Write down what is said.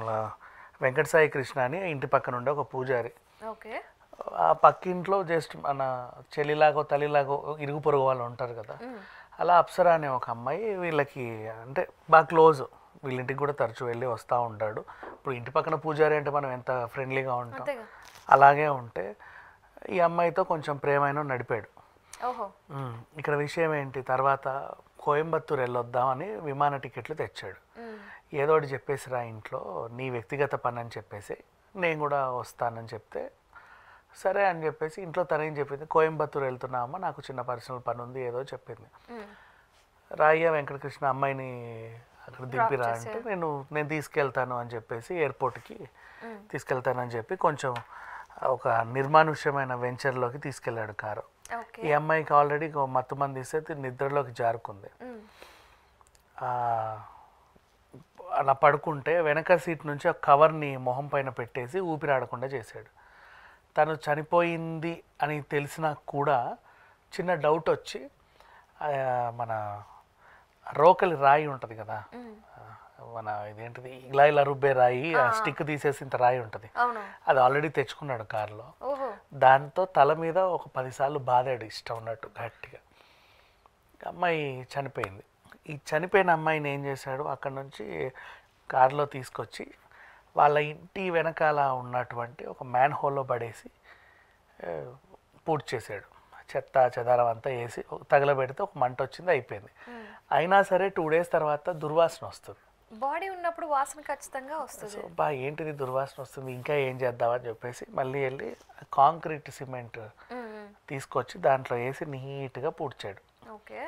అలా వెంకట సాయి కృష్ణ అని ఇంటి పక్కన ఉండే ఒక పూజారి. ఓకే. ఆ పక్కింట్లో జస్ట్ మన చెల్లిలాగో తల్లిలాగో ఇరుగు పొరుగు వాళ్ళు ఉంటారు కదా, అలా అప్సర అనే ఒక అమ్మాయి వీళ్ళకి అంటే బాగా క్లోజ్. వీళ్ళ ఇంటికి కూడా తరచూ వెళ్ళి వస్తూ ఉంటాడు. ఇప్పుడు ఇంటి పక్కన పూజారి అంటే మనం ఎంత ఫ్రెండ్లీగా ఉంటాం, అలాగే ఉంటే ఈ అమ్మాయితో కొంచెం ప్రేమైన నడిపాడు. ఇక్కడ విషయం ఏంటి, తర్వాత కోయంబత్తూరు వెళ్ళొద్దామని విమాన టికెట్లు తెచ్చాడు. ఏదో ఒకటి చెప్పేసి రా ఇంట్లో, నీ వ్యక్తిగత పని అని చెప్పేసి నేను కూడా వస్తానని చెప్తే సరే అని చెప్పేసి ఇంట్లో తనేం చెప్పింది, కోయంబత్తూరు వెళ్తున్నామా, నాకు చిన్న పర్సనల్ పని ఉంది ఏదో చెప్పింది. రాయ్య వెంకటకృష్ణ అమ్మాయిని అక్కడ దింపిరా అంటే నేను తీసుకెళ్తాను అని చెప్పేసి ఎయిర్పోర్ట్కి తీసుకెళ్తానని చెప్పి కొంచెం ఒక నిర్మానుష్యమైన వెంచర్లోకి తీసుకెళ్ళాడు కారు. ఈ అమ్మాయికి ఆల్రెడీ మత్తు మంది ఇస్తే నిద్రలోకి జారుకుంది. అలా పడుకుంటే వెనక సీట్ నుంచి ఆ కవర్ని మొహం పైన పెట్టేసి ఊపిరాడకుండా చేశాడు. తను చనిపోయింది అని తెలిసినా కూడా చిన్న డౌట్ వచ్చి మన రోకలి రాయి ఉంటుంది కదా, మన ఇదేంటిది ఇలా ఇలా రుబ్బే రాయి, ఆ స్టిక్ తీసేసి ఇంత రాయి ఉంటుంది, అది ఆల్రెడీ తెచ్చుకున్నాడు కారులో. దాంతో తల మీద ఒక 10 సార్లు బాదాడు ఇష్టం ఉన్నట్టు గట్టిగా. అమ్మాయి చనిపోయింది. ఈ చనిపోయిన అమ్మాయిని ఏం చేశాడు, అక్కడ నుంచి కారులో తీసుకొచ్చి వాళ్ళ ఇంటి వెనకాల ఉన్నటువంటి ఒక మ్యాన్ హోల్లో పడేసి పూర్తి చేశాడు. చెత్త చెదారం అంతా వేసి తగలబెడితే ఒక మంట వచ్చింది, అయిపోయింది. అయినా సరే 2 days తర్వాత దుర్వాసన వస్తుంది. బాడీ ఉన్నప్పుడు వాసన ఖచ్చితంగా వస్తుంది. బా ఏంటిది దుర్వాసన వస్తుంది, ఇంకా ఏం చేద్దామని చెప్పేసి మళ్ళీ వెళ్ళి కాంక్రీట్ సిమెంట్ తీసుకొచ్చి దాంట్లో వేసి నీట్గా పూడ్చాడు. ఓకే.